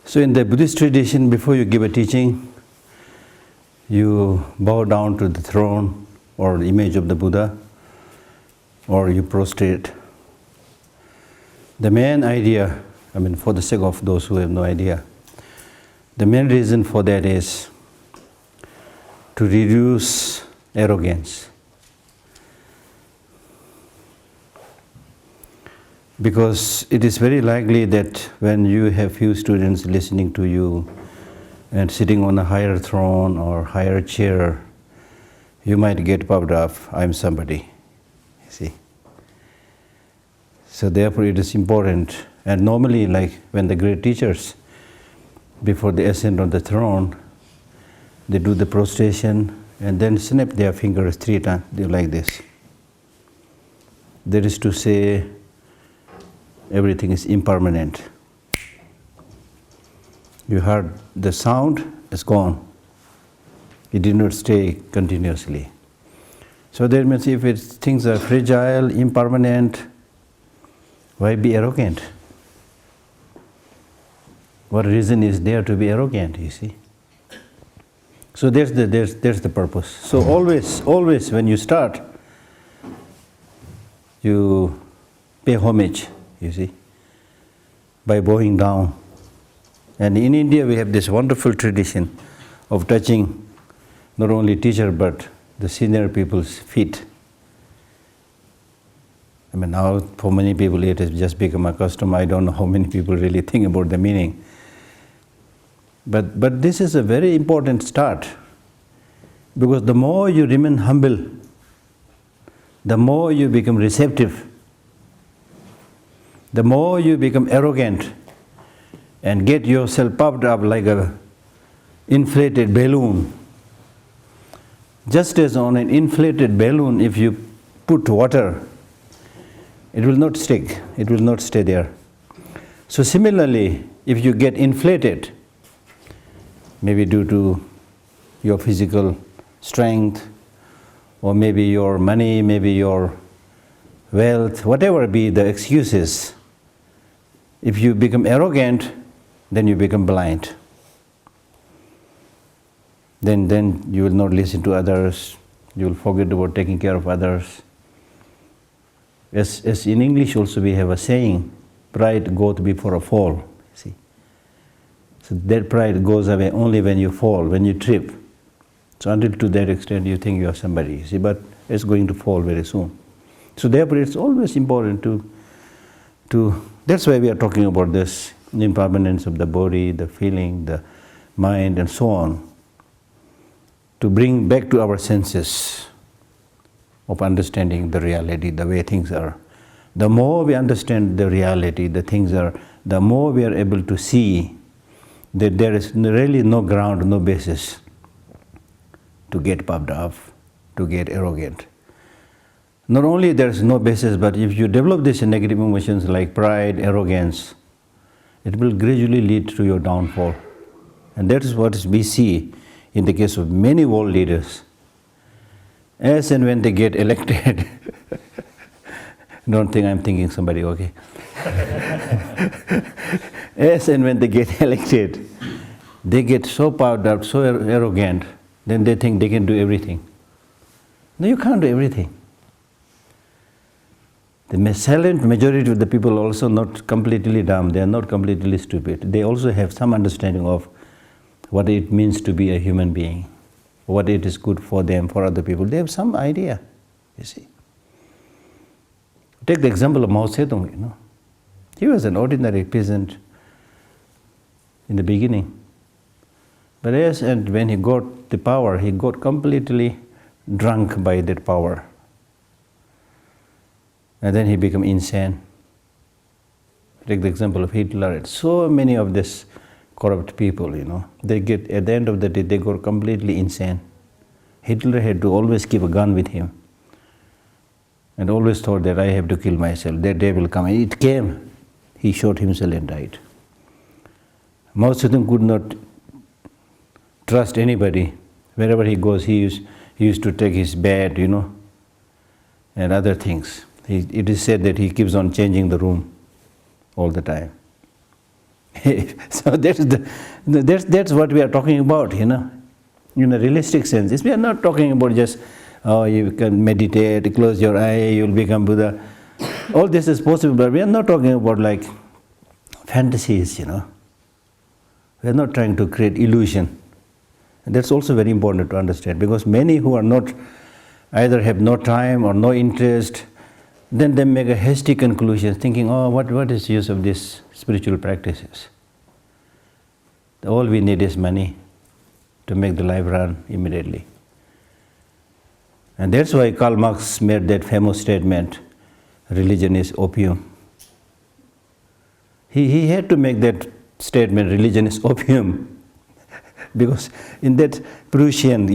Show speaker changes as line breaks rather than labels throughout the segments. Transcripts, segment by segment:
So in the Buddhist tradition, before you give a teaching, you bow down to the throne or the image of the Buddha, or you prostrate. The main idea, for the sake of those who have no idea, the main reason for that is to reduce arrogance. Because it is very likely that when you have few students listening to you and sitting on a higher throne or higher chair, you might get puffed up, I'm somebody, you see. So therefore it is important, and normally like when the great teachers, before they ascend on the throne, they do the prostration and then snap their fingers 3 times, they like this. That is to say, everything is impermanent. You heard the sound, it's gone. It did not stay continuously. So that means if things are fragile, impermanent, why be arrogant? What reason is there to be arrogant, you see? So there's the purpose. So always when you start, you pay homage, you see, by bowing down. And in India we have this wonderful tradition of touching not only teacher but the senior people's feet. Now for many people it has just become a custom. I don't know how many people really think about the meaning. But this is a very important start, because the more you remain humble, the more you become receptive, the more you become arrogant and get yourself puffed up like an inflated balloon. Just as on an inflated balloon, if you put water, it will not stick, it will not stay there. So similarly, if you get inflated, maybe due to your physical strength, or maybe your money, maybe your wealth, whatever be the excuses, if you become arrogant, then you become blind. Then you will not listen to others, you will forget about taking care of others. As in English also we have a saying, pride goeth before a fall, see. So that pride goes away only when you fall, when you trip. So until to that extent you think you are somebody, you see, but it's going to fall very soon. So therefore it's always important to that's why we are talking about this, the impermanence of the body, the feeling, the mind and so on, to bring back to our senses of understanding the reality, the way things are. The more we understand the reality, the things are, the more we are able to see that there is really no ground, no basis to get puffed up, to get arrogant. Not only there is no basis, but if you develop these negative emotions like pride, arrogance, it will gradually lead to your downfall. And that is what we see in the case of many world leaders. As and when they get elected, don't think I'm thinking somebody, okay? As and when they get elected, they get so puffed up, so arrogant, then they think they can do everything. No, you can't do everything. The silent majority of the people are also not completely dumb, they are not completely stupid. They also have some understanding of what it means to be a human being, what it is good for them, for other people. They have some idea, you see. Take the example of Mao Zedong, you know. He was an ordinary peasant in the beginning. But as and when he got the power, he got completely drunk by that power. And then he became insane. Take the example of Hitler. So many of these corrupt people, you know, they get, at the end of the day, they got completely insane. Hitler had to always keep a gun with him and always thought that I have to kill myself, that day will come. And it came. He shot himself and died. Mao Zedong could not trust anybody. Wherever he goes, he used to take his bed, you know, and other things. It is said that he keeps on changing the room all the time. So that's what we are talking about, in a realistic sense. We are not talking about just, oh, you can meditate, close your eye, you'll become Buddha. All this is possible, but we are not talking about like fantasies, We are not trying to create illusion. And that's also very important to understand, because many who are not, either have no time or no interest, then they make a hasty conclusion, thinking, oh, what is the use of these spiritual practices? All we need is money to make the life run immediately. And that's why Karl Marx made that famous statement, religion is opium. He had to make that statement, religion is opium, because in that Prussian,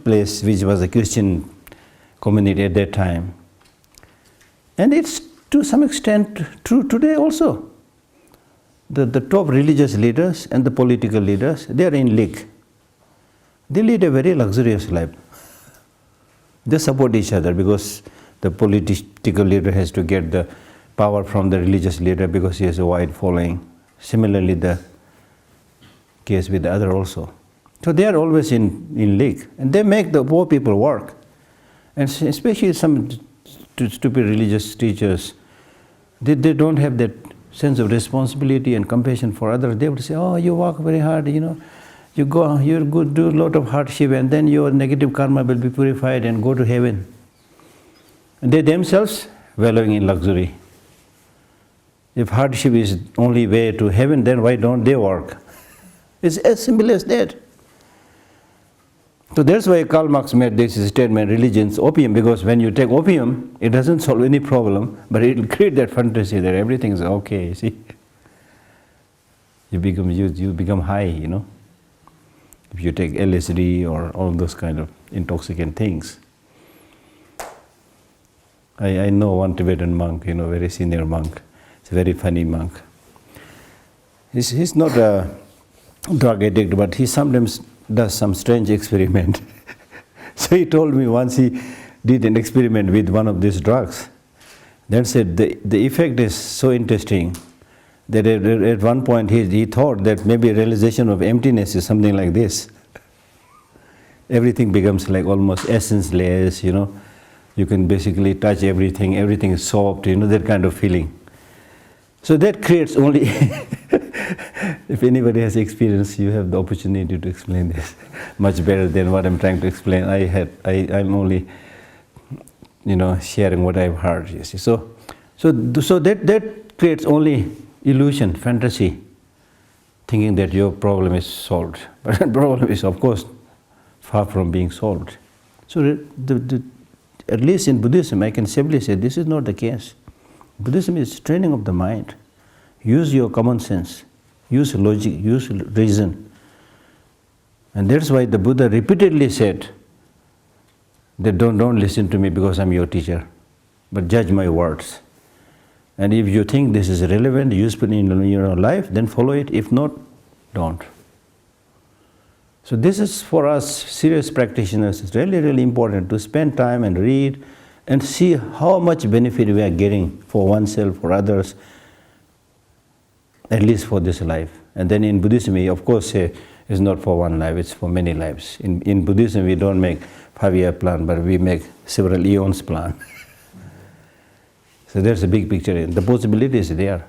place, which was a Christian community at that time, and it's to some extent true today also. The top religious leaders and the political leaders, they are in league. They lead a very luxurious life. They support each other because the political leader has to get the power from the religious leader because he has a wide following. Similarly, the case with the other also. So they are always in league, and they make the poor people work. And especially some stupid religious teachers, they don't have that sense of responsibility and compassion for others. They would say, oh, you work very hard, you go, you do a lot of hardship, and then your negative karma will be purified and go to heaven. And they themselves wallowing in luxury. If hardship is only way to heaven, then why don't they work? It's as simple as that. So that's why Karl Marx made this statement, religion's opium, because when you take opium, it doesn't solve any problem, but it will create that fantasy that everything is okay, you see. You become high, if you take LSD or all those kind of intoxicant things. I know one Tibetan monk, very senior monk. He's a very funny monk. He's not a drug addict, but he sometimes does some strange experiment. So he told me once he did an experiment with one of these drugs. Then said the effect is so interesting that at one point he thought that maybe realization of emptiness is something like this. Everything becomes like almost essenceless, You can basically touch everything, everything is soft, that kind of feeling. So that creates only, if anybody has experience, you have the opportunity to explain this much better than what I'm trying to explain. I'm only, sharing what I've heard. You see. So that creates only illusion, fantasy, thinking that your problem is solved. But the problem is, of course, far from being solved. So at least in Buddhism, I can safely say this is not the case. Buddhism is training of the mind. Use your common sense, use logic, use reason. And that's why the Buddha repeatedly said that don't listen to me because I'm your teacher, but judge my words. And if you think this is relevant, useful in your life, then follow it. If not, don't. So this is for us serious practitioners, it's really, really important to spend time and read and see how much benefit we are getting for oneself, for others, at least for this life. And then in Buddhism, we of course say it's not for one life, it's for many lives. In Buddhism, we don't make 5-year plan, but we make several eons plan. So there's a big picture. The possibility is there,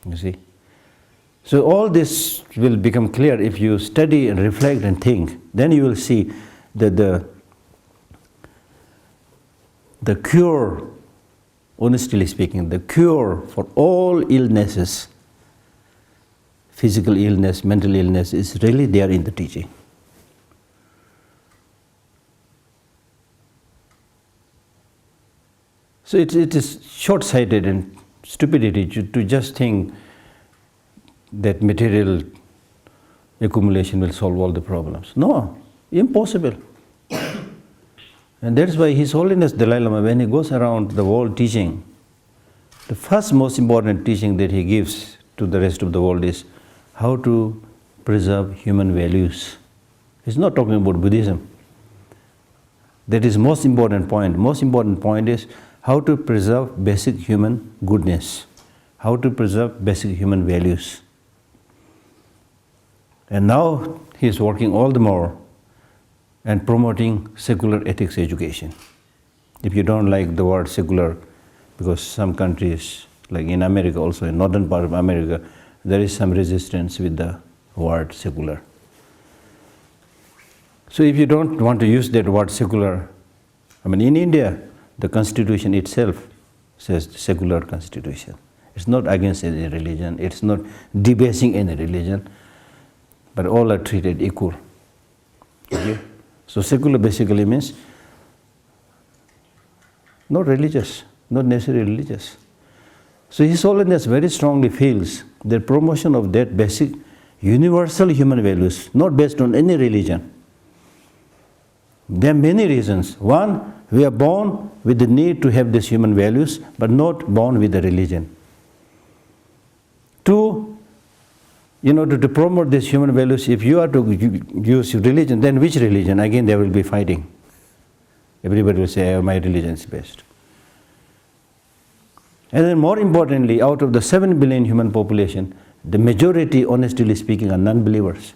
you see. So all this will become clear if you study and reflect and think. Then you will see that the cure, honestly speaking, the cure for all illnesses, physical illness, mental illness, is really there in the teaching. So it is short-sighted and stupidity to just think that material accumulation will solve all the problems. No, impossible. And that's why His Holiness Dalai Lama, when he goes around the world teaching, the first most important teaching that he gives to the rest of the world is how to preserve human values. He's not talking about Buddhism. That is most important point. Most important point is how to preserve basic human goodness, how to preserve basic human values. And now he is working all the more and promoting secular ethics education. If you don't like the word secular, because some countries, like in America also, in northern part of America, there is some resistance with the word secular. So if you don't want to use that word secular, in India, the constitution itself says secular constitution. It's not against any religion, it's not debasing any religion, but all are treated equal. Okay? So secular basically means not religious, not necessarily religious. So His Holiness very strongly feels the promotion of that basic universal human values, not based on any religion. There are many reasons. One, we are born with the need to have these human values, but not born with a religion. Two, in order to promote these human values, if you are to use religion, then which religion? Again, there will be fighting. Everybody will say, my religion is best. And then more importantly, out of the 7 billion human population, the majority, honestly speaking, are non-believers.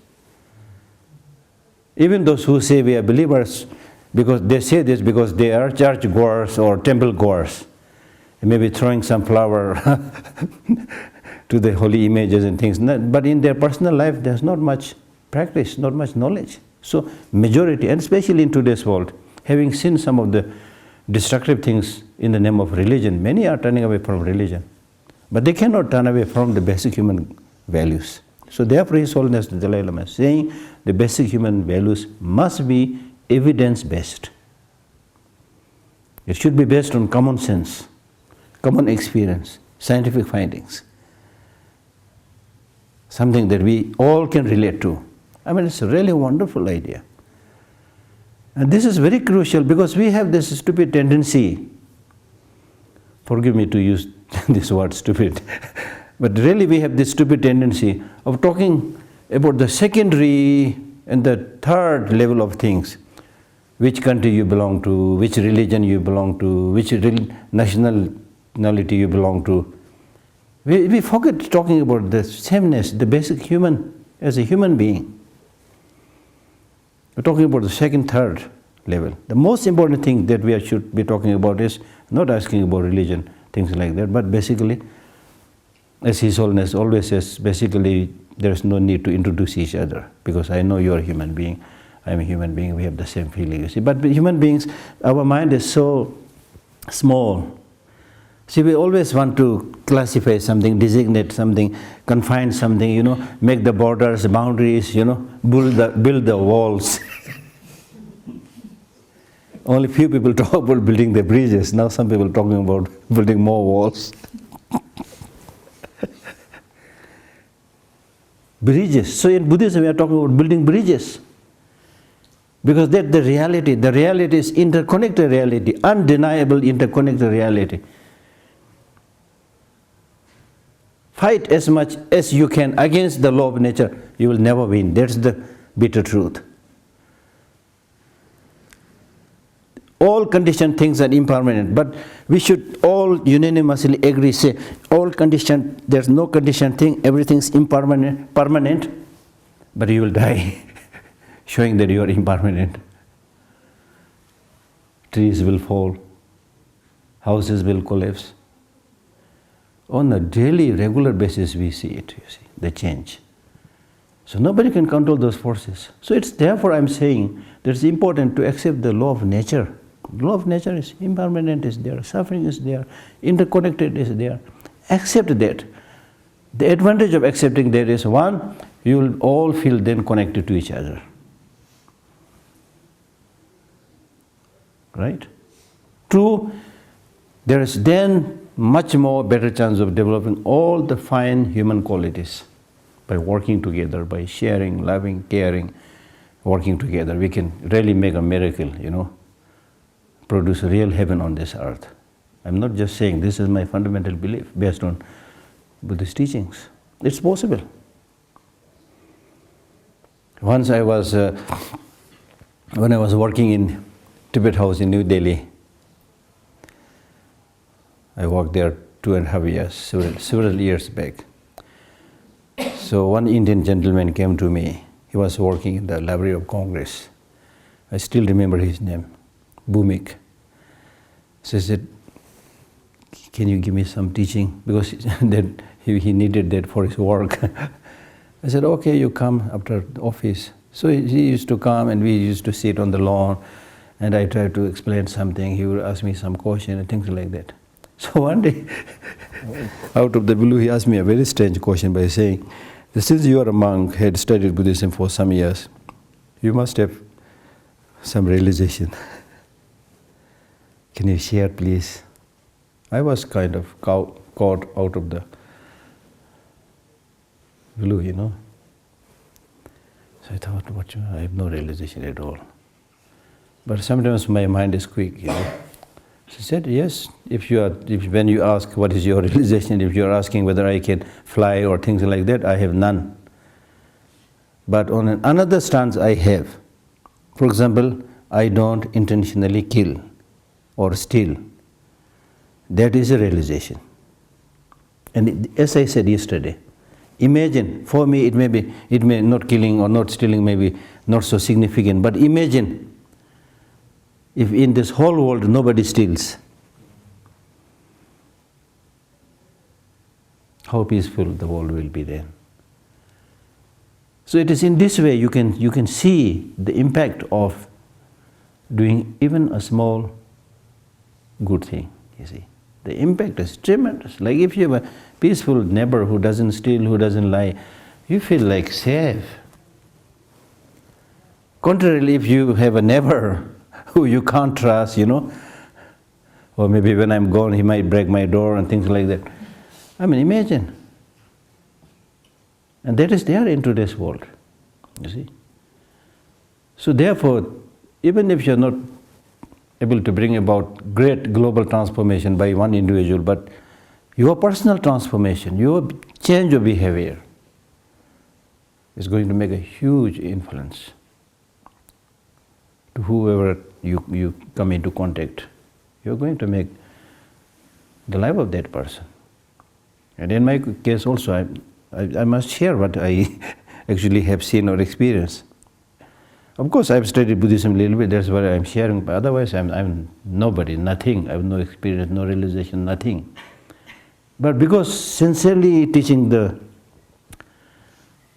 Even those who say we are believers, because they say this because they are church goers or temple goers, maybe throwing some flower to the holy images and things, but in their personal life there's not much practice, not much knowledge. So majority, and especially in today's world, having seen some of the destructive things in the name of religion, many are turning away from religion, but they cannot turn away from the basic human values. So therefore His Holiness the Dalai Lama is saying the basic human values must be evidence-based. It should be based on common sense, common experience, scientific findings. Something that we all can relate to. It's a really wonderful idea. And this is very crucial because we have this stupid tendency, forgive me to use this word stupid, but really we have this stupid tendency of talking about the secondary and the third level of things. Which country you belong to, which religion you belong to, which nationality you belong to. We forget talking about the sameness, the basic human, as a human being. We're talking about the second, third level. The most important thing that we should be talking about is not asking about religion, things like that, but basically, as His Holiness always says, basically there is no need to introduce each other because I know you are a human being, I am a human being, we have the same feeling, you see. But human beings, our mind is so small. See, we always want to classify something, designate something, confine something, make the borders, boundaries, build the walls. Only few people talk about building the bridges. Now some people talking about building more walls. Bridges. So in Buddhism we are talking about building bridges. Because that's the reality. The reality is interconnected reality, undeniable interconnected reality. Fight as much as you can against the law of nature, you will never win. That's the bitter truth. All conditioned things are impermanent, but we should all unanimously agree, say, all conditioned, there's no conditioned thing, everything's impermanent, permanent, but you will die, showing that you are impermanent. Trees will fall, houses will collapse. On a daily, regular basis we see it, you see, the change. So nobody can control those forces. So it's therefore I'm saying that it's important to accept the law of nature. The law of nature is impermanent, is there, suffering is there, interconnected is there. Accept that. The advantage of accepting that is, one, you will all feel then connected to each other. Right? Two, there is then much more better chance of developing all the fine human qualities by working together, by sharing, loving, caring, working together. We can really make a miracle, produce a real heaven on this earth. I'm not just saying, this is my fundamental belief based on Buddhist teachings. It's possible. Once I was, when I was working in Tibet House in New Delhi, I worked there 2.5 years, several years back. So one Indian gentleman came to me. He was working in the Library of Congress. I still remember his name, Bhumik. So he said, can you give me some teaching? Because then he needed that for his work. I said, okay, you come after the office. So he used to come and we used to sit on the lawn and I tried to explain something. He would ask me some question and things like that. So one day, out of the blue, he asked me a very strange question by saying, since you are a monk, had studied Buddhism for some years, you must have some realization. Can you share, please? I was kind of caught out of the blue, you know. So I thought, I have no realization at all. But sometimes my mind is quick, you know. She said, yes, when you ask what is your realization, if you are asking whether I can fly or things like that, I have none. But on another stance I have. For example, I don't intentionally kill or steal. That is a realization. And as I said yesterday, imagine, for me it may not killing or not stealing may be not so significant, but imagine if in this whole world nobody steals, how peaceful the world will be then. So it is in this way you can see the impact of doing even a small good thing, you see. The impact is tremendous. Like if you have a peaceful neighbor who doesn't steal, who doesn't lie, you feel like safe. Contrarily, if you have a neighbor who you can't trust, you know, or maybe when I'm gone he might break my door and things like that. I mean, imagine. And that is there in today's world, you see. So therefore, even if you're not able to bring about great global transformation by one individual, but your personal transformation, your change of behavior is going to make a huge influence to whoever you come into contact. You're going to make the life of that person. And in my case also, I must share what I actually have seen or experienced. Of course, I've studied Buddhism a little bit, that's why I'm sharing, but otherwise I'm nobody, nothing. I have no experience, no realization, nothing. But because sincerely teaching the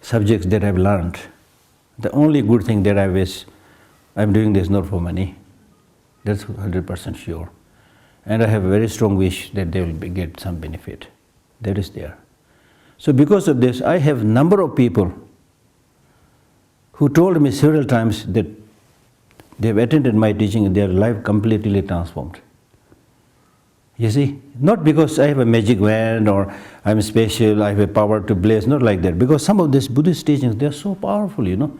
subjects that I've learned, the only good thing that I have is, I'm doing this not for money. That's 100% sure. And I have a very strong wish that they will get some benefit. That is there. So because of this, I have a number of people who told me several times that they have attended my teaching and their life completely transformed. You see, not because I have a magic wand or I'm special, I have a power to bless, not like that. Because some of these Buddhist teachings, they are so powerful, you know.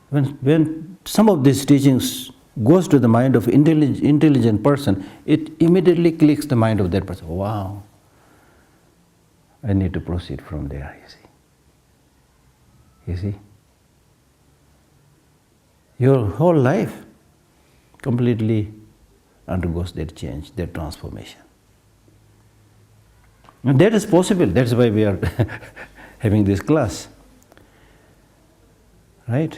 When some of these teachings goes to the mind of intelligent person, it immediately clicks the mind of that person. Wow, I need to proceed from there, you see. You see? Your whole life completely undergoes that change, that transformation. And that is possible. That's why we are having this class. Right?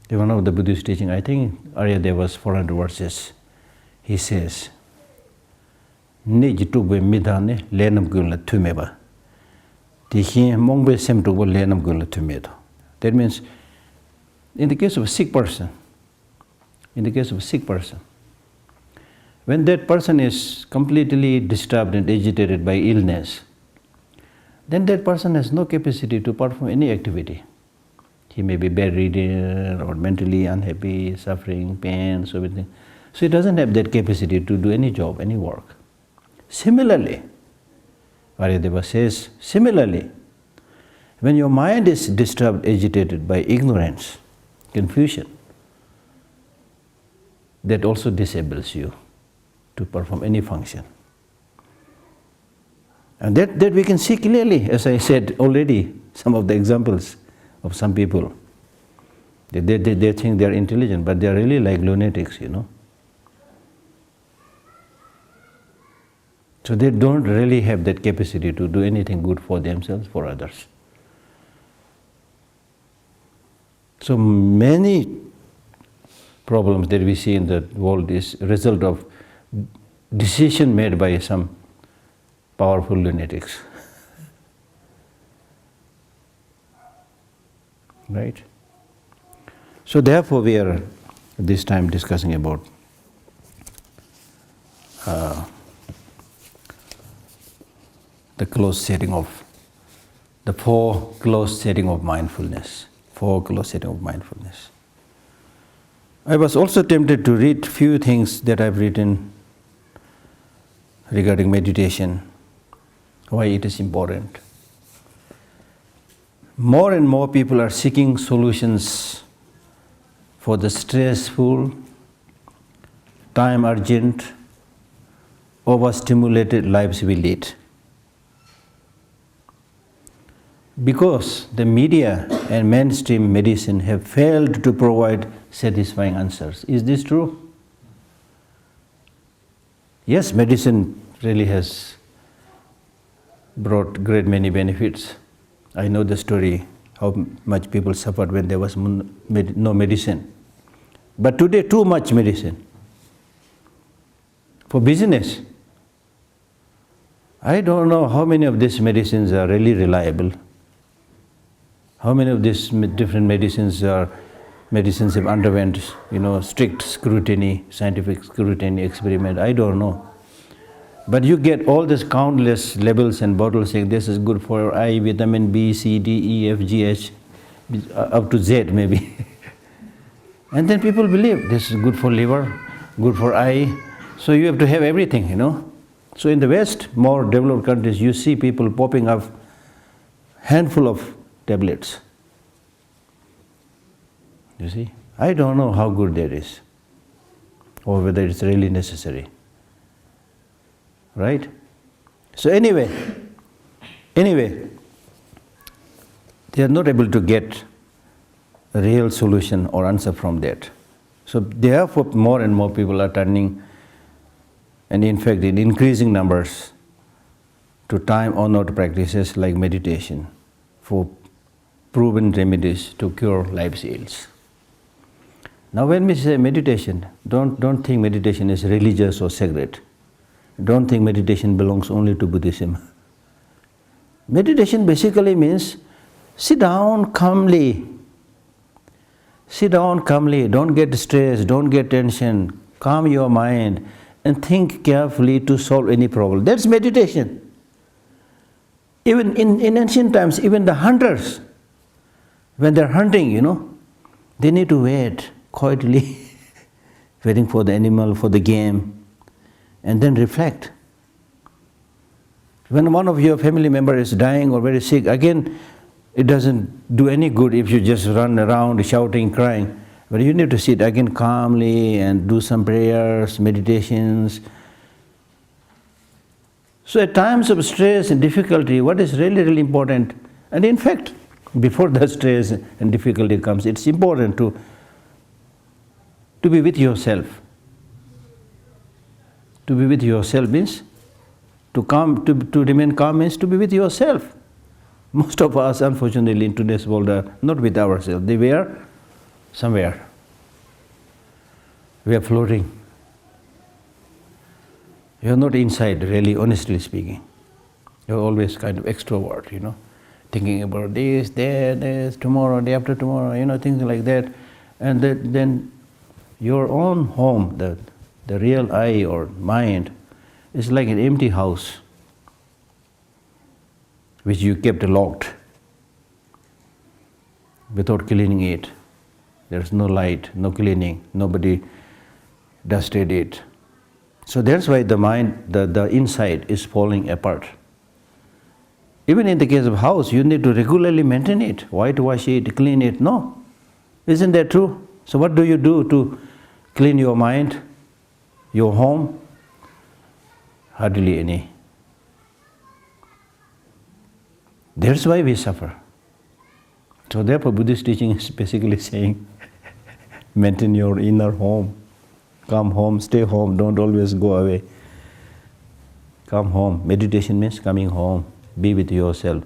In one of the Buddhist teaching, I think Aryadeva's 400 verses, he says, that means, in the case of a sick person, when that person is completely disturbed and agitated by illness, then that person has no capacity to perform any activity. He may be bedridden or mentally unhappy, suffering, pain, so everything. So he doesn't have that capacity to do any job, any work. Similarly, Aryadeva says, similarly, when your mind is disturbed, agitated by ignorance, confusion, that also disables you to perform any function. And that we can see clearly, as I said already, some of the examples of some people. They think they are intelligent, but they are really like lunatics, you know. So they don't really have that capacity to do anything good for themselves, for others. So many problems that we see in the world is a result of decision made by some powerful lunatics. Right? So therefore we are this time discussing about the close setting of the 4 close setting of mindfulness. 4 close setting of mindfulness. I was also tempted to read few things that I've written regarding meditation, why it is important. More and more people are seeking solutions for the stressful, time-urgent, overstimulated lives we lead. Because the media and mainstream medicine have failed to provide satisfying answers. Is this true? Yes, medicine really has brought great many benefits. I know the story, how much people suffered when there was no medicine. But today, too much medicine. For business, I don't know how many of these medicines are really reliable. How many of these different medicines have underwent, strict scrutiny, scientific scrutiny, experiment? I don't know. But you get all these countless labels and bottles saying this is good for your eye, vitamin B, C, D, E, F, G, H, up to Z maybe. And then people believe this is good for liver, good for eye. So you have to have everything, So in the West, more developed countries, you see people popping up handful of tablets. You see? I don't know how good that is, or whether it's really necessary. Right? So anyway, they are not able to get a real solution or answer from that. So therefore more and more people are turning, and in fact in increasing numbers, to time-honored practices like meditation for proven remedies to cure life's ills. Now when we say meditation, don't think meditation is religious or sacred. Don't think meditation belongs only to Buddhism. Meditation basically means sit down calmly. Sit down calmly, don't get stressed, don't get tension, calm your mind and think carefully to solve any problem. That's meditation. Even in ancient times, even the hunters, when they're hunting, they need to wait quietly, waiting for the animal, for the game, and then reflect. When one of your family members is dying or very sick, again, it doesn't do any good if you just run around shouting, crying. But you need to sit again calmly and do some prayers, meditations. So at times of stress and difficulty, what is really, really important, and in fact, before the stress and difficulty comes, it's important to be with yourself. To be with yourself means to remain calm means to be with yourself. Most of us, unfortunately, in today's world are not with ourselves. They were somewhere. We are floating. You are not inside, really, honestly speaking. You are always kind of extrovert, thinking about this, that, this, tomorrow, day after tomorrow, things like that. And then your own home, the real I or mind, is like an empty house which you kept locked without cleaning it. There's no light, no cleaning, nobody dusted it. So that's why the mind, the inside is falling apart. Even in the case of house, you need to regularly maintain it, whitewash it, clean it. No, isn't that true? So what do you do to clean your mind, your home? Hardly any. That's why we suffer. So therefore Buddhist teaching is basically saying, maintain your inner home. Come home, stay home, don't always go away. Come home. Meditation means coming home, be with yourself.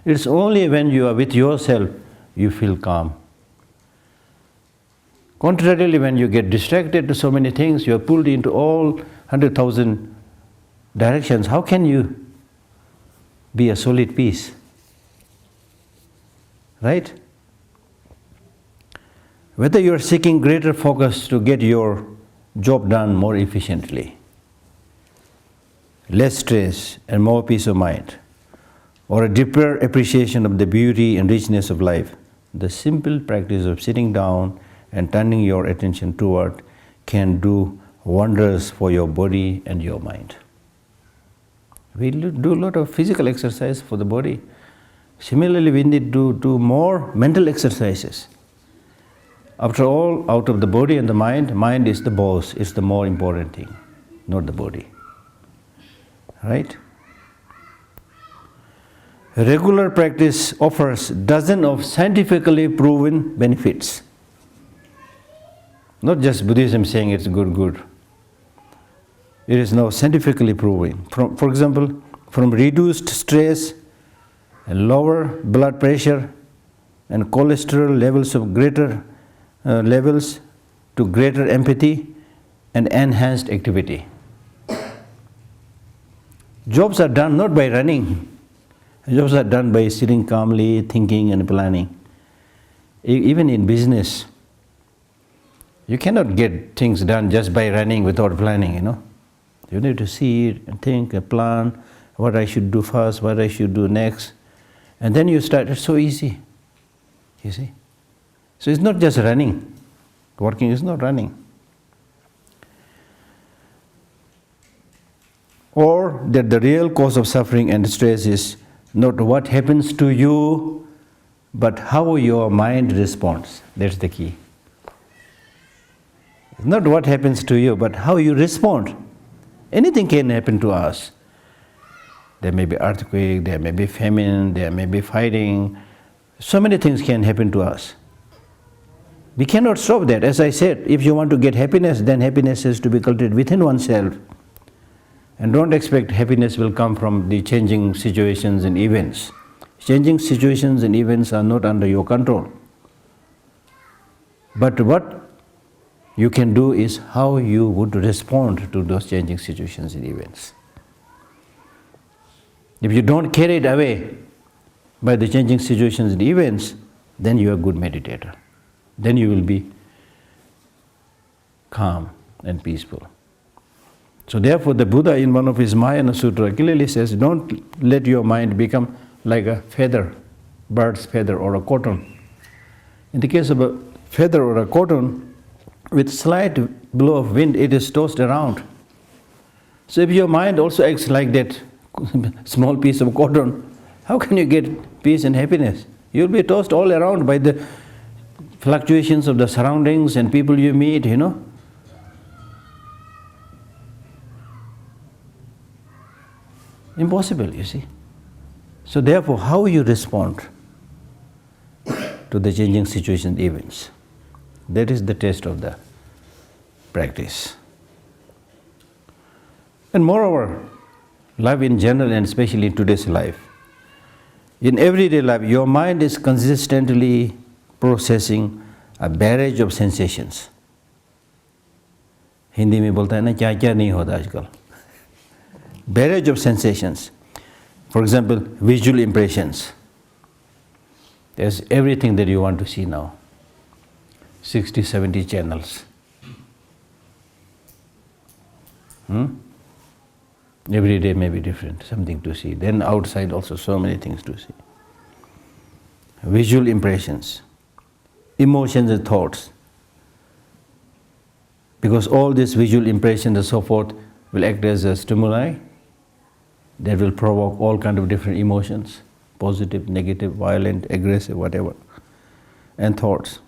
It's only when you are with yourself you feel calm. Contrarily, when you get distracted to so many things, you are pulled into all 100,000 directions. How can you be a solid peace? Right? Whether you are seeking greater focus to get your job done more efficiently, less stress and more peace of mind, or a deeper appreciation of the beauty and richness of life, the simple practice of sitting down and turning your attention toward can do wonders for your body and your mind. We do a lot of physical exercise for the body. Similarly, we need to do more mental exercises. After all, out of the body and the mind is the boss, it's the more important thing, not the body. Right? Regular practice offers dozens of scientifically proven benefits. Not just Buddhism saying it's good. It is now scientifically proven. For example, from reduced stress and lower blood pressure and cholesterol levels of greater levels to greater empathy and enhanced activity. Jobs are done not by running. Jobs are done by sitting calmly, thinking and planning. Even in business, you cannot get things done just by running without planning, You need to see it and think and plan what I should do first, what I should do next. And then you start, it's so easy, you see. So it's not just running. Working is not running. Or that the real cause of suffering and stress is not what happens to you, but how your mind responds. That's the key. It's not what happens to you, but how you respond. Anything can happen to us. There may be earthquake, there may be famine, there may be fighting. So many things can happen to us. We cannot stop that. As I said, if you want to get happiness, then happiness has to be cultivated within oneself. And don't expect happiness will come from the changing situations and events. Changing situations and events are not under your control. But what you can do is how you would respond to those changing situations and events. If you don't carry it away by the changing situations and events, then you are a good meditator. Then you will be calm and peaceful. So therefore the Buddha in one of his Mahayana Sutra clearly says, don't let your mind become like a feather, bird's feather or a cotton. In the case of a feather or a cotton, with slight blow of wind, it is tossed around. So if your mind also acts like that small piece of cotton, how can you get peace and happiness? You'll be tossed all around by the fluctuations of the surroundings and people you meet, Impossible, you see. So therefore, how you respond to the changing situations and events, that is the test of the practice. And moreover, life in general and especially in today's life, in everyday life, your mind is consistently processing a barrage of sensations. Hindi में बोलता है ना क्या क्या नहीं होता आजकल. Barrage of sensations. For example, visual impressions. There's everything that you want to see now. 60, 70 channels. Every day may be different, something to see. Then outside also so many things to see. Visual impressions, emotions and thoughts. Because all these visual impressions and so forth will act as a stimuli that will provoke all kinds of different emotions, positive, negative, violent, aggressive, whatever, and thoughts.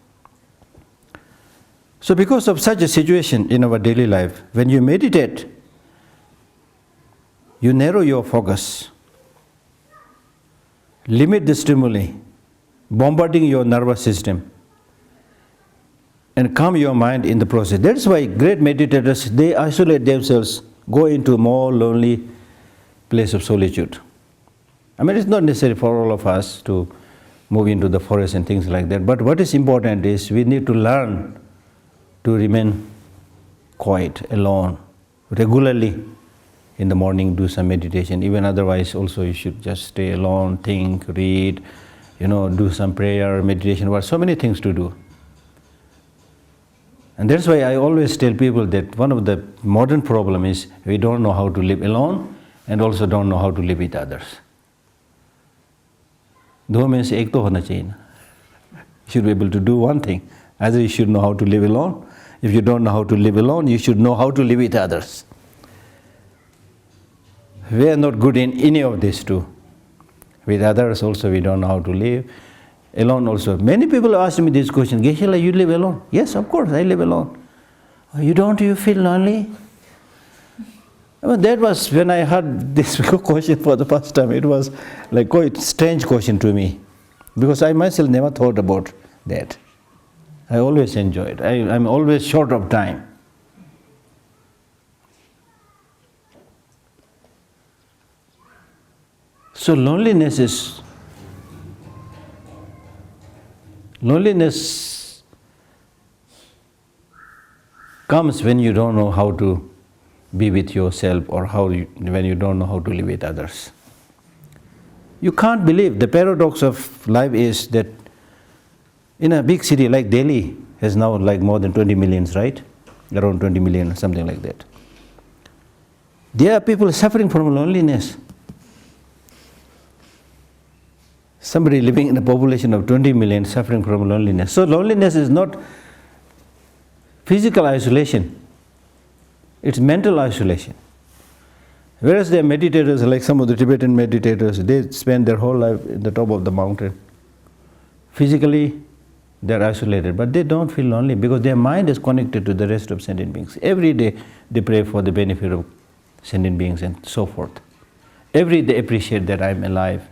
So because of such a situation in our daily life, when you meditate, you narrow your focus, limit the stimuli, bombarding your nervous system, and calm your mind in the process. That's why great meditators, they isolate themselves, go into a more lonely place of solitude. I mean, it's not necessary for all of us to move into the forest and things like that, but what is important is we need to learn to remain quiet, alone, regularly. In the morning, do some meditation. Even otherwise, also you should just stay alone, think, read, do some prayer, meditation. There are so many things to do. And that's why I always tell people that one of the modern problem is we don't know how to live alone and also don't know how to live with others. Do means ek to hona chahiye na. You should be able to do one thing. Either you should know how to live alone. If you don't know how to live alone, you should know how to live with others. We are not good in any of these two. With others also we don't know how to live. Alone also. Many people ask me this question, Geshe, you live alone? Yes, of course, I live alone. Oh, you feel lonely? Well, that was when I heard this question for the first time. It was like quite a strange question to me. Because I myself never thought about that. I always enjoy it. I'm always short of time. So loneliness comes when you don't know how to be with yourself or when you don't know how to live with others. You can't believe the paradox of life is that in a big city like Delhi has now like more than 20 million, right? Around 20 million, something like that. There are people suffering from loneliness. Somebody living in a population of 20 million suffering from loneliness. So loneliness is not physical isolation, it's mental isolation. Whereas the meditators, like some of the Tibetan meditators, they spend their whole life at the top of the mountain. Physically, they're isolated, but they don't feel lonely because their mind is connected to the rest of sentient beings. Every day they pray for the benefit of sentient beings and so forth. Every day they appreciate that I'm alive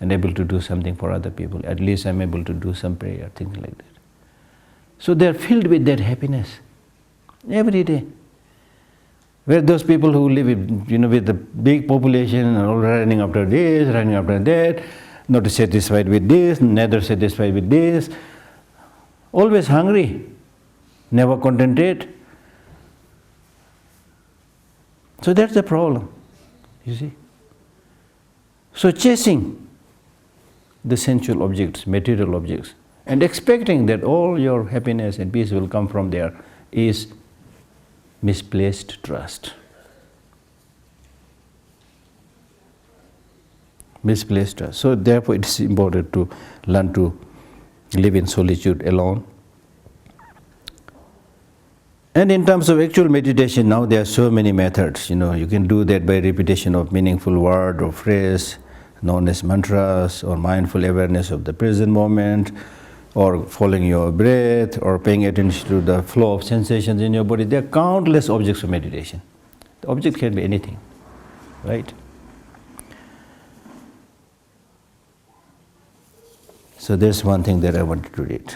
and able to do something for other people. At least I'm able to do some prayer, things like that. So they're filled with that happiness every day. Where those people who live with the big population and all running after this, running after that, not satisfied with this, neither satisfied with this, always hungry, never contented. So that's the problem, you see. So chasing the sensual objects, material objects, and expecting that all your happiness and peace will come from there is misplaced trust. Misplaced trust. So therefore it is important to learn to live in solitude alone. And in terms of actual meditation, now there are so many methods. You can do that by repetition of meaningful word or phrase, known as mantras, or mindful awareness of the present moment, or following your breath, or paying attention to the flow of sensations in your body. There are countless objects of meditation. The object can be anything, right? So there's one thing that I wanted to read.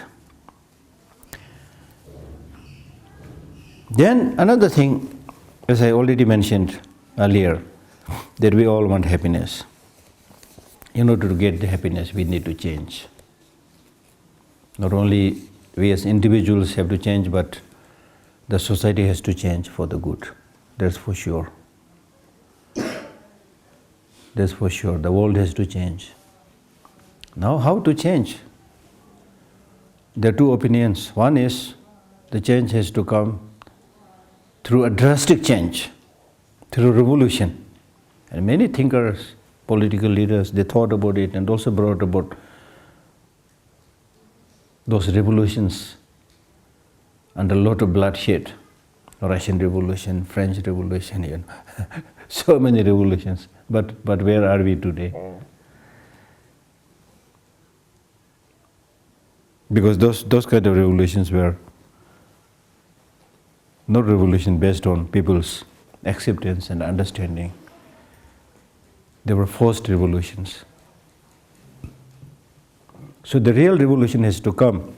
Then another thing, as I already mentioned earlier, that we all want happiness. In order to get the happiness, we need to change. Not only we as individuals have to change, but the society has to change for the good. That's for sure. That's for sure. The world has to change. Now, how to change? There are two opinions. One is the change has to come through a drastic change, through revolution. And many thinkers, political leaders, they thought about it and also brought about those revolutions under a lot of bloodshed. Russian Revolution, French Revolution, so many revolutions. But where are we today? Because those kind of revolutions were not revolution based on people's acceptance and understanding. They were forced revolutions. So the real revolution has to come,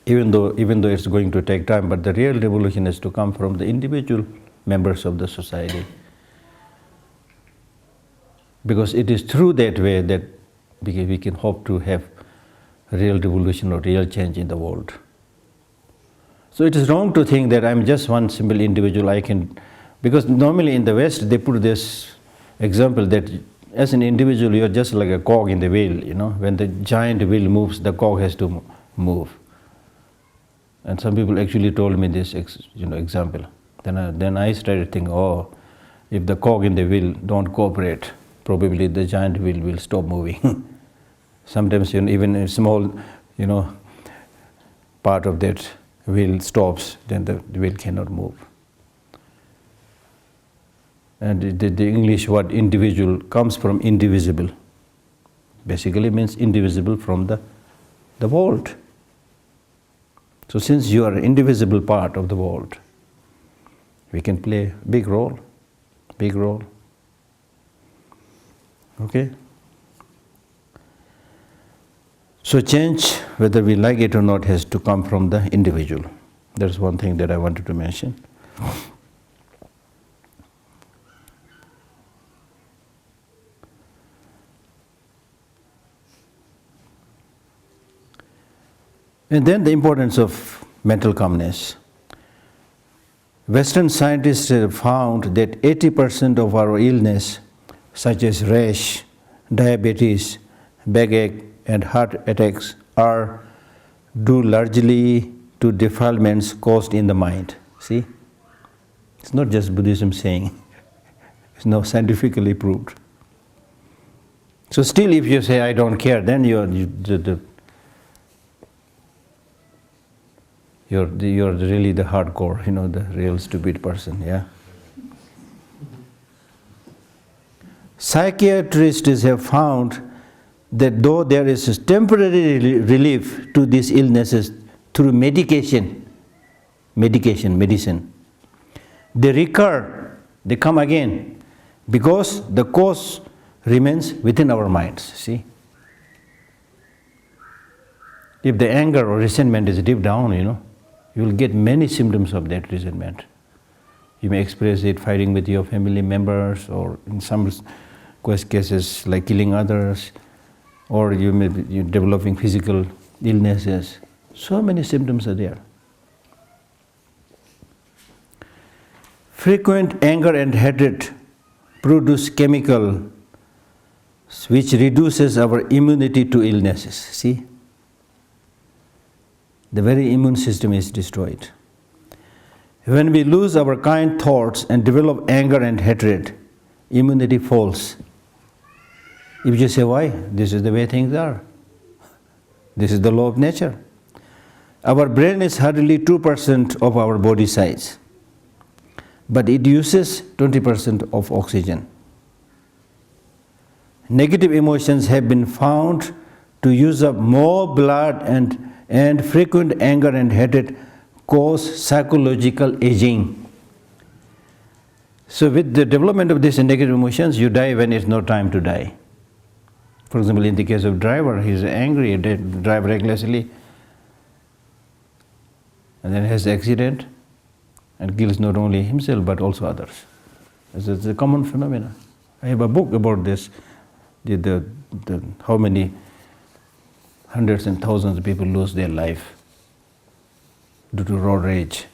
even though it's going to take time, but the real revolution has to come from the individual members of the society. Because it is through that way that we can hope to have real revolution or real change in the world. So it is wrong to think that I'm just one simple individual, I can, because normally in the West they put this example that as an individual you're just like a cog in the wheel, when the giant wheel moves, the cog has to move. And some people actually told me this example. Then I started thinking, if the cog in the wheel don't cooperate, probably the giant wheel will stop moving. Sometimes even a small, part of that wheel stops, then the wheel cannot move. And the English word individual comes from indivisible. Basically means indivisible from the world. So since you are an indivisible part of the world, we can play a big role. Okay? So change, whether we like it or not, has to come from the individual. That's one thing that I wanted to mention. And then the importance of mental calmness. Western scientists have found that 80% of our illness, such as rash, diabetes, backache, and heart attacks, are due largely to defilements caused in the mind. See? It's not just Buddhism saying. It's now scientifically proved. So still if you say, I don't care, then you're really the hardcore, the real stupid person, yeah? Psychiatrists have found that though there is a temporary relief to these illnesses through medicine, they recur, they come again, because the cause remains within our minds, see? If the anger or resentment is deep down, you will get many symptoms of that resentment. You may express it fighting with your family members, or in some cases like killing others, or you may be developing physical illnesses. So many symptoms are there. Frequent anger and hatred produce chemical which reduces our immunity to illnesses. See? The very immune system is destroyed. When we lose our kind thoughts and develop anger and hatred, immunity falls. If you say, why? This is the way things are. This is the law of nature. Our brain is hardly 2% of our body size, but it uses 20% of oxygen. Negative emotions have been found to use up more blood, and frequent anger and hatred cause psychological aging. So with the development of these negative emotions, you die when it's not time to die. For example, in the case of driver, he's angry, drive recklessly, and then has an accident and kills not only himself but also others. It's a common phenomenon. I have a book about this, how many hundreds and thousands of people lose their life due to road rage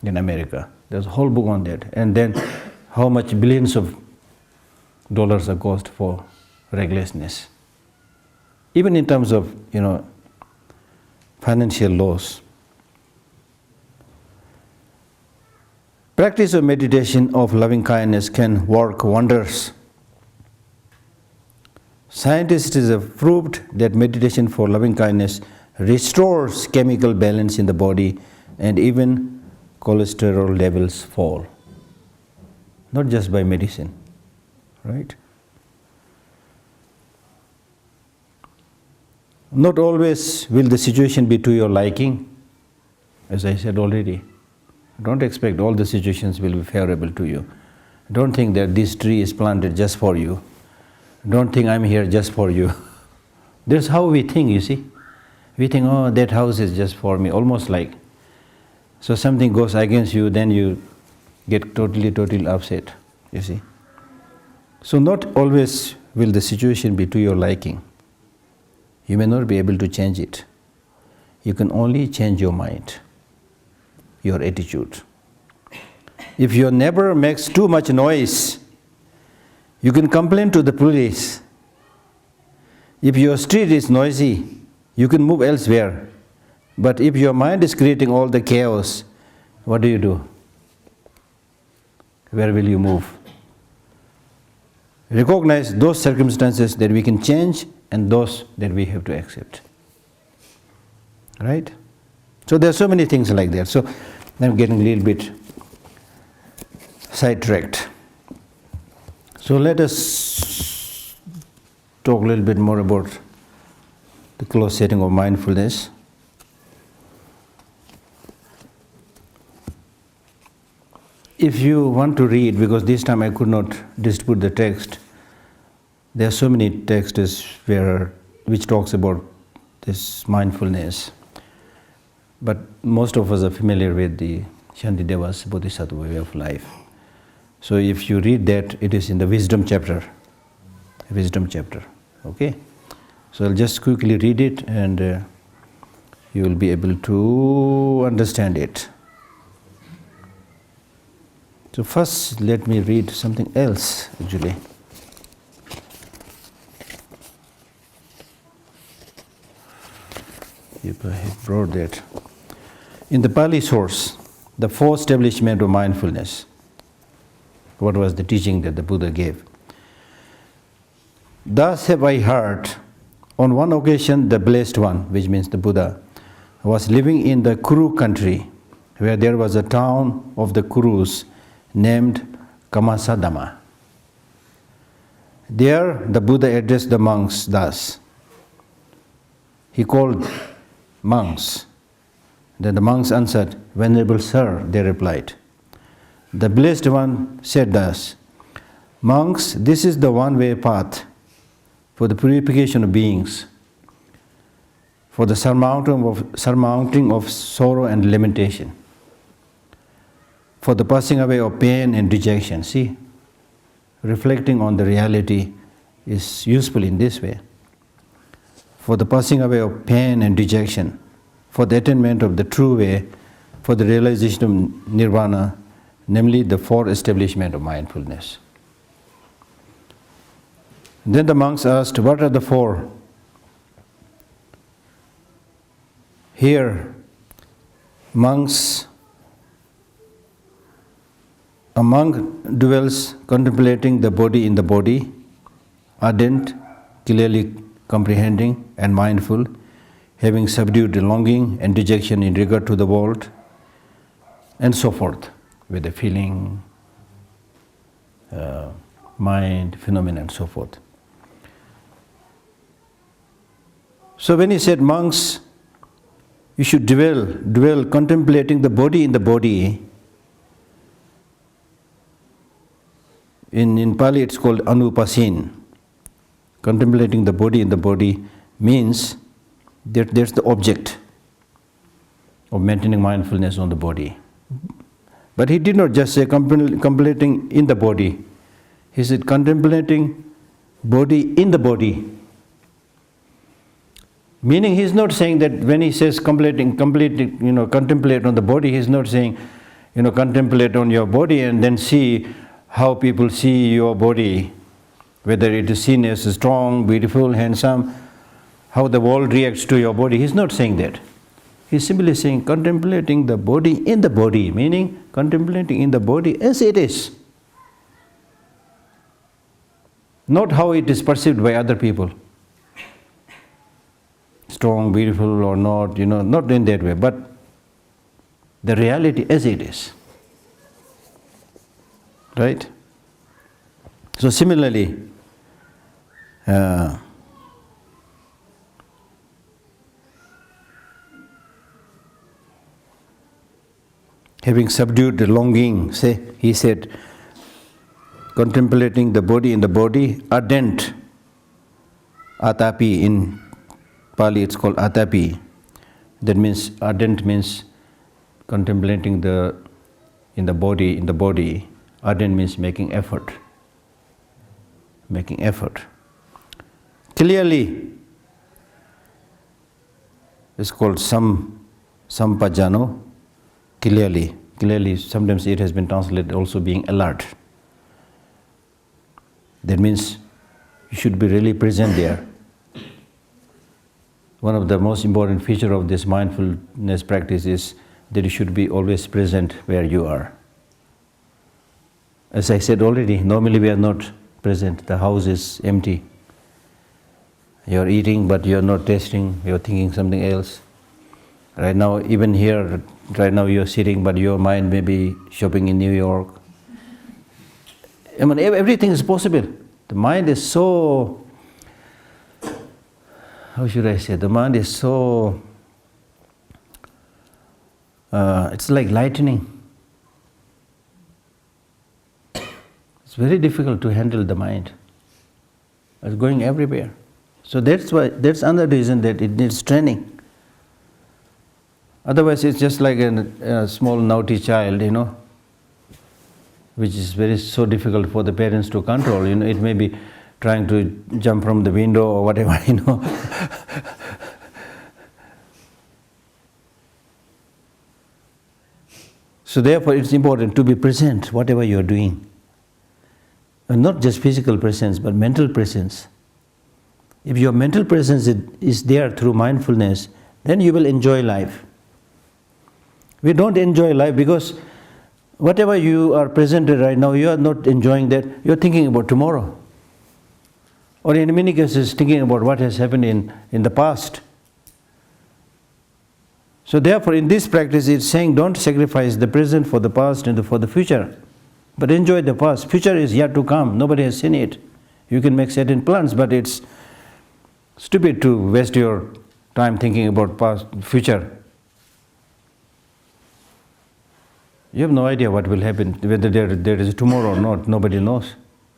in America. There's a whole book on that. And then how much billions of dollars are cost for recklessness. Even in terms of, financial loss. Practice of meditation of loving kindness can work wonders. Scientists have proved that meditation for loving kindness restores chemical balance in the body, and even cholesterol levels fall. Not just by medicine, right? Not always will the situation be to your liking, as I said already. Don't expect all the situations will be favorable to you. Don't think that this tree is planted just for you. Don't think I'm here just for you. That's how we think, you see. We think, oh, that house is just for me, almost like. So something goes against you, then you get totally upset, you see. So not always will the situation be to your liking. You may not be able to change it. You can only change your mind. your attitude. If your neighbor makes too much noise, you can complain to the police. If your street is noisy, you can move elsewhere. But if your mind is creating all the chaos, what do? Where will you move? Recognize those circumstances that we can change and those that we have to accept. Right? So there are so many things like that. So I'm getting a little bit sidetracked. So let us talk a little bit more about the close setting of mindfulness. If you want to read, because this time I could not distribute the text, there are so many texts which talks about this mindfulness. But most of us are familiar with the Shantideva's Bodhisattva way of life. So if you read that, it is in the wisdom chapter. Wisdom chapter. Okay? So I'll just quickly read it and you will be able to understand it. So first let me read something else actually. If I have brought that. In the Pali source, the four establishment of mindfulness, what was the teaching that the Buddha gave? Thus have I heard, on one occasion the Blessed One, which means the Buddha, was living in the Kuru country, where there was a town of the Kurus named Kamasadama. There the Buddha addressed the monks thus. He called monks. Then the monks answered, "Venerable Sir," they replied. The Blessed One said thus, "Monks, this is the one-way path for the purification of beings, for the surmounting of sorrow and lamentation, for the passing away of pain and dejection." See, reflecting on the reality is useful in this way. For the passing away of pain and dejection, for the attainment of the true way, for the realization of nirvana, namely the four establishment of mindfulness. Then the monks asked, "What are the four?" Here, a monk dwells contemplating the body in the body, ardent, clearly comprehending and mindful, having subdued the longing and dejection in regard to the world, and so forth, with the feeling, mind, phenomena, and so forth. So when he said, monks, you should dwell contemplating the body in the body, in Pali it's called anupasin. Contemplating the body in the body means that there's the object of maintaining mindfulness on the body. But he did not just say contemplating in the body. He said contemplating body in the body. Meaning he's not saying that when he says contemplate on the body, he's not saying, contemplate on your body and then see how people see your body, whether it is seen as strong, beautiful, handsome, how the world reacts to your body. He's not saying that. He's simply saying contemplating the body in the body, meaning contemplating in the body as it is. Not how it is perceived by other people. Strong, beautiful or not, not in that way, but the reality as it is. Right? So similarly, having subdued the longing, he said, contemplating the body in the body, ardent, atapi, in Pali it's called atapi. That means, ardent means contemplating in the body. Ardent means making effort. Clearly, it's called sampajano, clearly. Clearly, sometimes it has been translated also being alert. That means you should be really present there. One of the most important features of this mindfulness practice is that you should be always present where you are. As I said already, normally we are not present. The house is empty. You are eating, but you are not tasting. You are thinking something else. Right now, even here, right now you are sitting, but your mind may be shopping in New York. I mean, everything is possible. The mind is so, how should I say, the mind is so, it's like lightning. It's very difficult to handle the mind. It's going everywhere. So that's another reason that it needs training. Otherwise, it's just like a small naughty child, which is so difficult for the parents to control. It may be trying to jump from the window or whatever, So therefore, it's important to be present, whatever you are doing. And not just physical presence, but mental presence. If your mental presence is there through mindfulness, then you will enjoy life. We don't enjoy life because whatever you are presented right now, you are not enjoying that. You are thinking about tomorrow. Or in many cases, thinking about what has happened in the past. So therefore, in this practice, it's saying don't sacrifice the present for the past and for the future. But enjoy the past. Future is yet to come. Nobody has seen it. You can make certain plans, but it's stupid to waste your time thinking about past, future. You have no idea what will happen, whether there is tomorrow or not. Nobody knows.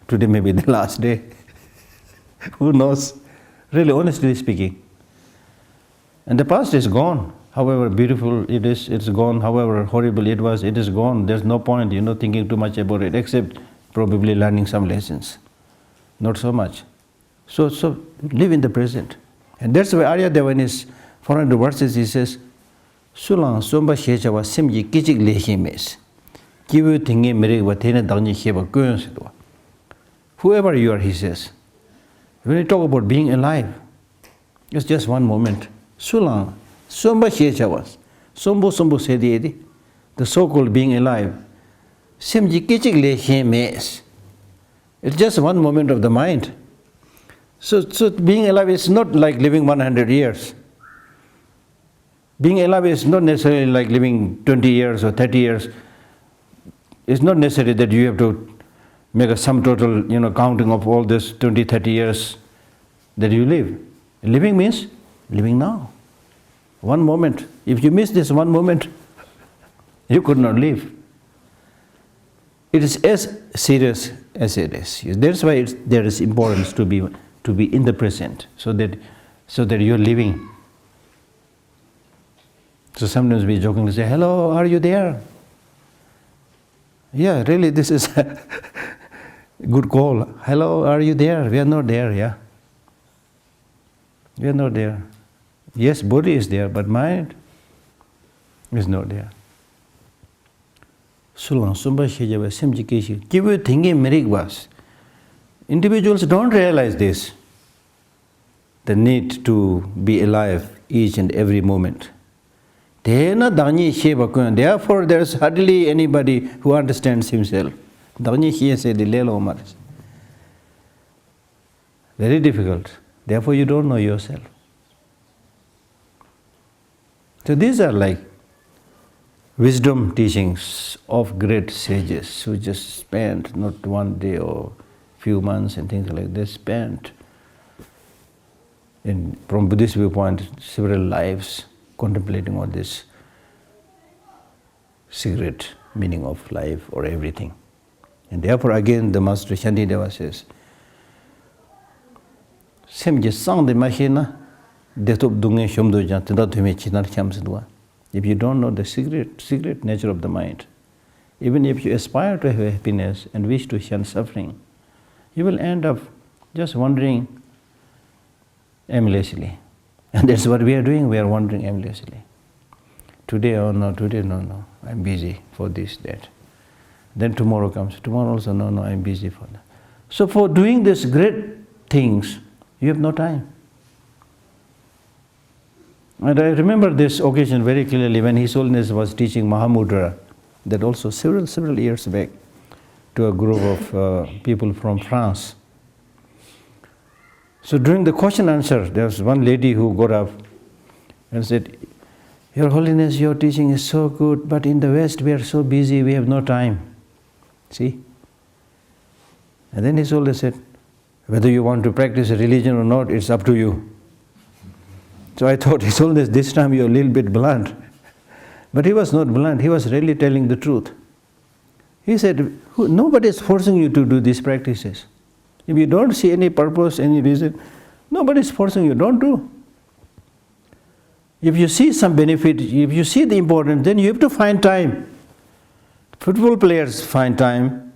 Today may be the last day. Who knows? Really, honestly speaking. And the past is gone. However beautiful it is, it's gone. However horrible it was, it is gone. There's no point, thinking too much about it, except probably learning some lessons. Not so much. So live in the present. And that's why Arya Deva in his 400 verses, he says, Sulang somba shechawa simji kichik lehi mes. Kivu tingi mere watena dangni sheba goyon sedwa. Whoever you are, he says. When you talk about being alive, it's just one moment. Sulang somba shechawas. Sombo sedi. The so-called being alive. Simji kichik lehi mes. It's just one moment of the mind. So being alive is not like living 100 years. Being alive is not necessarily like living 20 years or 30 years. It's not necessary that you have to make a sum total, counting of all this 20, 30 years that you live. Living means living now. One moment. If you miss this one moment, you could not live. It is as serious as it is. That's why there is importance to be in the present, so that you are living. So sometimes we jokingly say, "Hello, are you there?" Yeah, really, this is a good call. Hello, are you there? We are not there, yeah. We are not there. Yes, body is there, but mind is not there. Individuals don't realize this, the need to be alive each and every moment. Therefore, there is hardly anybody who understands himself. Very difficult. Therefore, you don't know yourself. So these are like wisdom teachings of great sages who just spent not one day or few months and things like this, spent from Buddhist viewpoint several lives contemplating on this secret meaning of life or everything. And therefore again the Master Shantideva says, if you don't know the secret nature of the mind, even if you aspire to have happiness and wish to shun suffering, you will end up just wandering aimlessly. And that's what we are doing, we are wandering aimlessly. Today, oh no, today, no, I'm busy for this, that. Then tomorrow comes, tomorrow also, no, I'm busy for that. So for doing these great things, you have no time. And I remember this occasion very clearly when His Holiness was teaching Mahamudra, that also several years back, to a group of people from France. So during the question answer, there was one lady who got up and said, Your Holiness, your teaching is so good, but in the West we are so busy, we have no time. See? And then His Holiness said, whether you want to practice a religion or not, it's up to you. So I thought, His Holiness, this time you're a little bit blunt. But he was not blunt, he was really telling the truth. He said, nobody is forcing you to do these practices. If you don't see any purpose, any reason, nobody is forcing you, don't do. If you see some benefit, if you see the importance, then you have to find time. Football players find time.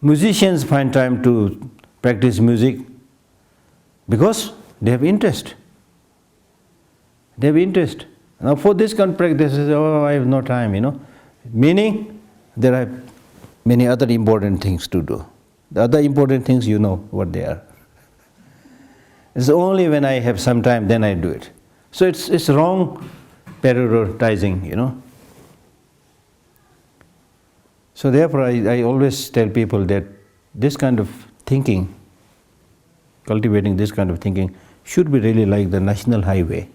Musicians find time to practice music because they have interest. They have interest. Now for this kind of practice, I have no time, Meaning, there are many other important things to do. The other important things, you know what they are. It's only when I have some time, then I do it. So it's wrong prioritizing, So therefore, I always tell people that this kind of thinking, cultivating this kind of thinking, should be really like the national highway.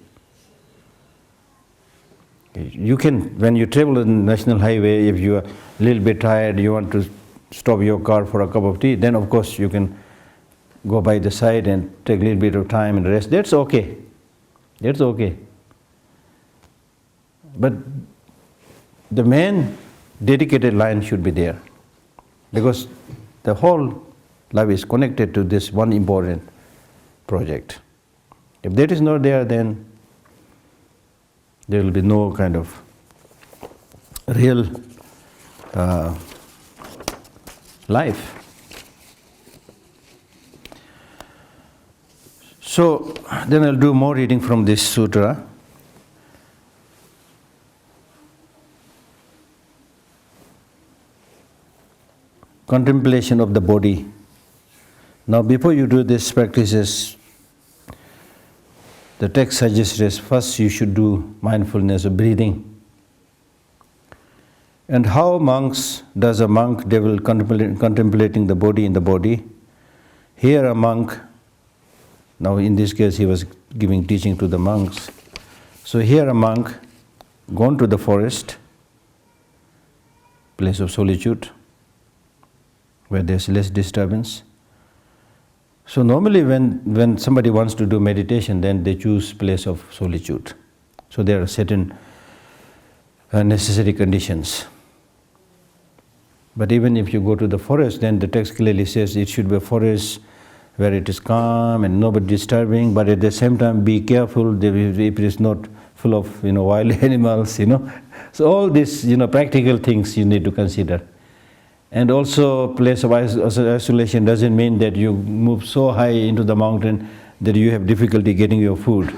You can, when you travel on the national highway, if you are a little bit tired, you want to stop your car for a cup of tea, then of course you can go by the side and take a little bit of time and rest. That's okay. That's okay. But the main dedicated line should be there, because the whole life is connected to this one important project. If that is not there, then there will be no kind of real life. So then I'll do more reading from this sutra. Contemplation of the body. Now before you do these practices, the text suggests that first you should do mindfulness of breathing. And how does a monk develop contemplating the body in the body? Here a monk, now in this case he was giving teaching to the monks. So here a monk gone to the forest, place of solitude, where there's less disturbance. So normally when somebody wants to do meditation, then they choose place of solitude. So there are certain necessary conditions. But even if you go to the forest, then the text clearly says it should be a forest where it is calm and nobody disturbing, but at the same time be careful if it is not full of wild animals, So all these practical things you need to consider. And also place of isolation doesn't mean that you move so high into the mountain that you have difficulty getting your food.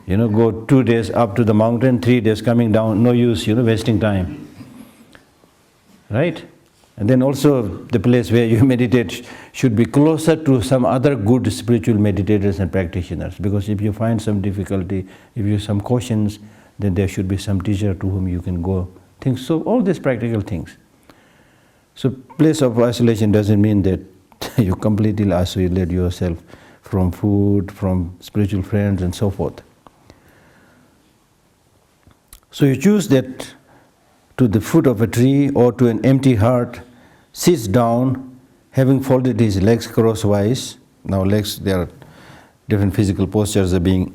Go 2 days up to the mountain, 3 days coming down, no use, wasting time. Right? And then also the place where you meditate should be closer to some other good spiritual meditators and practitioners. Because if you find some difficulty, if you have some questions, then there should be some teacher to whom you can go. So all these practical things. So place of isolation doesn't mean that you completely isolate yourself from food, from spiritual friends and so forth. So you choose that to the foot of a tree or to an empty heart, sits down, having folded his legs crosswise. Now legs, there are different physical postures are being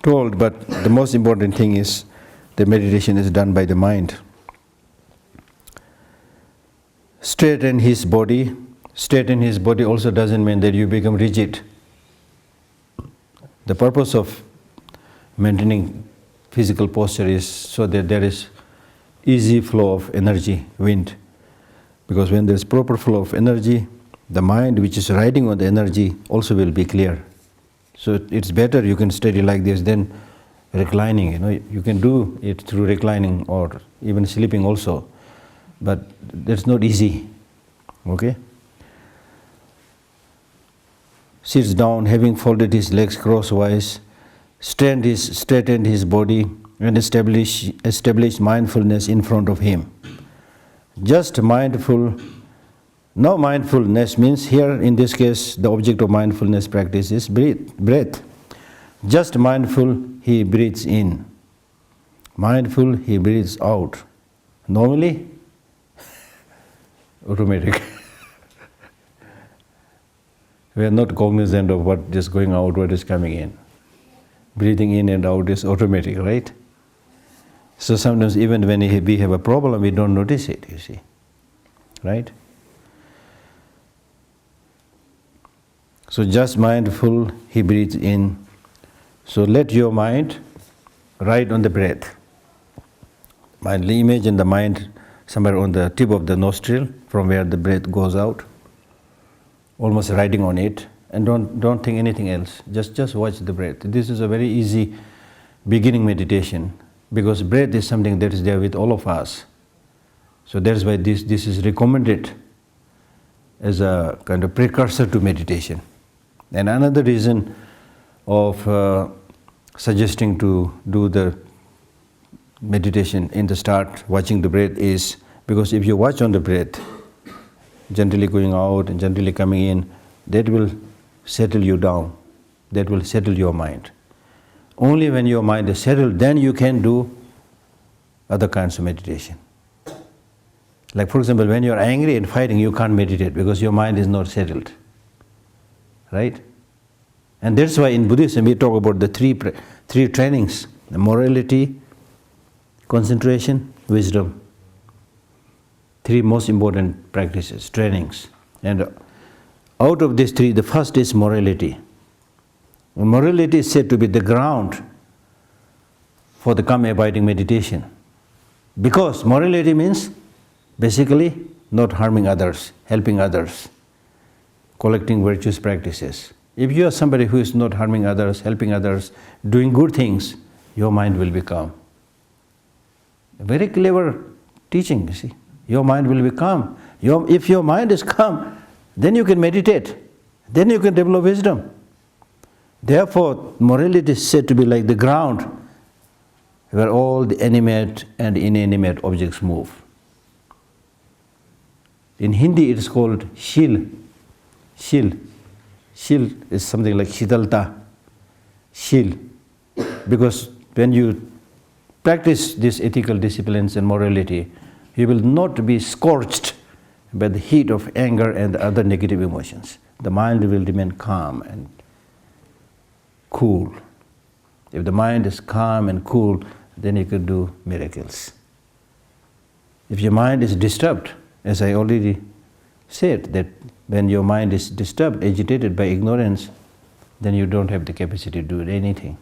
told, but the most important thing is the meditation is done by the mind. Straighten his body. Straighten his body also doesn't mean that you become rigid. The purpose of maintaining physical posture is so that there is easy flow of energy, wind. Because when there is proper flow of energy, the mind which is riding on the energy also will be clear. So it's better you can study like this than reclining. You can do it through reclining or even sleeping also, but that's not easy. Okay? Sits down, having folded his legs crosswise, straightened his body, and established mindfulness in front of him. Just mindful. Now mindfulness means here in this case the object of mindfulness practice is breath. Just mindful, he breathes in. Mindful, he breathes out. Normally, automatic. We are not cognizant of what is going out, what is coming in. Breathing in and out is automatic, right? So sometimes even when we have a problem, we don't notice it, you see. Right? So just mindful, he breathes in. So let your mind ride on the breath. Mindly imagine the mind somewhere on the tip of the nostril, from where the breath goes out, almost riding on it, and don't think anything else. Just watch the breath. This is a very easy beginning meditation, because breath is something that is there with all of us. So that's why this is recommended as a kind of precursor to meditation. And another reason of suggesting to do the meditation in the start, watching the breath, is because if you watch on the breath, gently going out and gently coming in, that will settle you down, that will settle your mind. Only when your mind is settled, then you can do other kinds of meditation. Like for example, when you are angry and fighting, you can't meditate because your mind is not settled. Right? And that's why in Buddhism we talk about the three trainings: morality, concentration, wisdom. Three most important practices, trainings. And out of these three, the first is morality. Morality is said to be the ground for the calm abiding meditation. Because morality means basically not harming others, helping others, collecting virtuous practices. If you are somebody who is not harming others, helping others, doing good things, your mind will be calm. A very clever teaching, you see. Your mind will be calm. If your mind is calm, then you can meditate. Then you can develop wisdom. Therefore, morality is said to be like the ground where all the animate and inanimate objects move. In Hindi it is called shil. Shil. Shil is something like shitalta. Shil. Because when you practice these ethical disciplines and morality, you will not be scorched by the heat of anger and other negative emotions. The mind will remain calm and cool. If the mind is calm and cool, then you can do miracles. If your mind is disturbed, as I already said, that when your mind is disturbed, agitated by ignorance, then you don't have the capacity to do anything.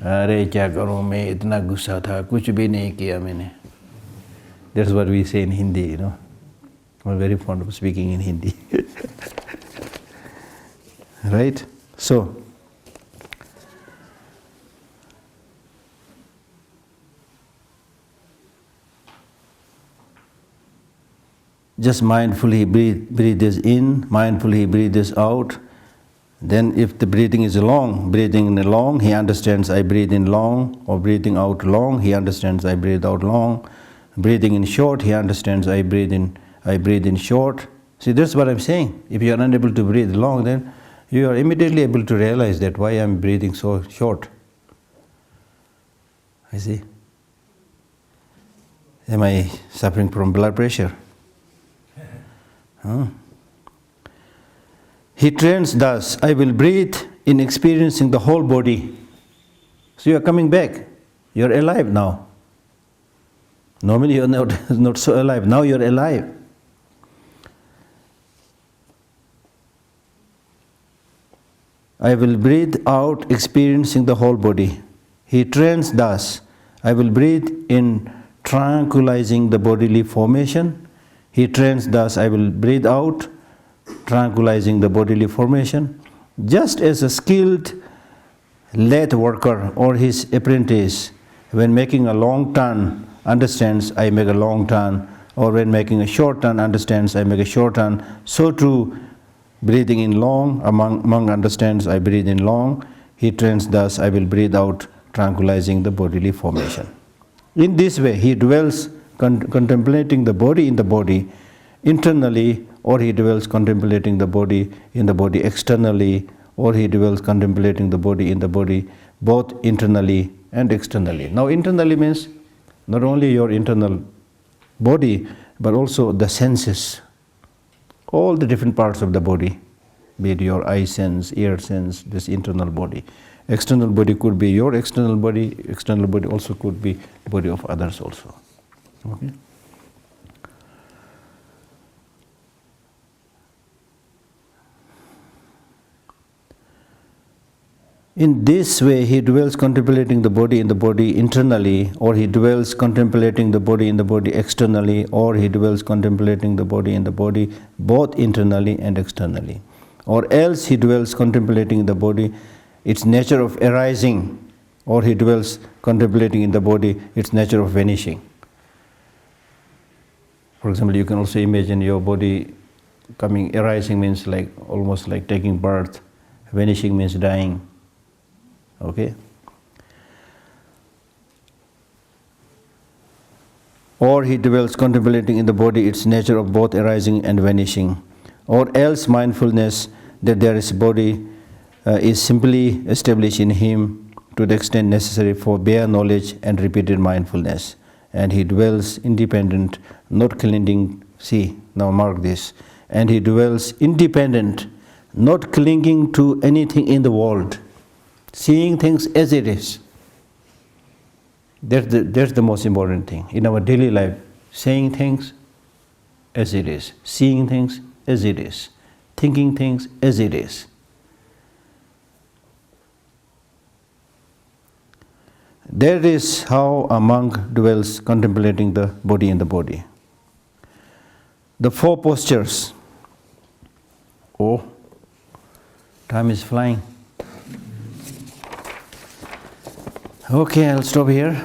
अरे क्या करूं मैं, इतना गुस्सा था, कुछ भी नहीं किया मैंने. That's what we say in Hindi, you know. We're very fond of speaking in Hindi. Right? So, just mindfully breathe this in, mindfully breathe this out. Then if the breathing is long, breathing in long, he understands I breathe in long, or breathing out long, he understands I breathe out long. Breathing in short, he understands I breathe in short. See, that's what I'm saying. If you are unable to breathe long, then you are immediately able to realize that why I'm breathing so short. I see. Am I suffering from blood pressure? Huh? He trains thus, I will breathe in experiencing the whole body. So you are coming back. You are alive now. Normally you are not so alive. Now you are alive. I will breathe out experiencing the whole body. He trains thus, I will breathe in tranquilizing the bodily formation. He trains thus, I will breathe out tranquilizing the bodily formation. Just as a skilled lathe worker or his apprentice, when making a long turn, understands, I make a long turn, or when making a short turn, understands, I make a short turn. So too, breathing in long, a monk understands, I breathe in long. He trains thus, I will breathe out, tranquilizing the bodily formation. In this way, he dwells contemplating the body in the body internally, or he dwells contemplating the body in the body externally, or he dwells contemplating the body in the body both internally and externally. Now, internally means not only your internal body, but also the senses, all the different parts of the body, be it your eye sense, ear sense, this internal body. External body could be your external body also could be the body of others also. Okay? In this way, he dwells contemplating the body in the body internally, or he dwells contemplating the body in the body externally, or he dwells contemplating the body in the body both internally and externally. Or else he dwells contemplating the body, its nature of arising, or he dwells contemplating in the body, its nature of vanishing. For example, you can also imagine your body arising means like almost like taking birth, vanishing means dying. Okay? Or he dwells contemplating in the body its nature of both arising and vanishing. Or else mindfulness that there is body is simply established in him to the extent necessary for bare knowledge and repeated mindfulness. And he dwells independent, not clinging, see, now mark this, and he dwells independent, not clinging to anything in the world, seeing things as it is. That's the most important thing in our daily life, saying things as it is, seeing things as it is, thinking things as it is. That is how a monk dwells contemplating the body in the body. The 4 postures. Oh, time is flying. Okay, I'll stop here.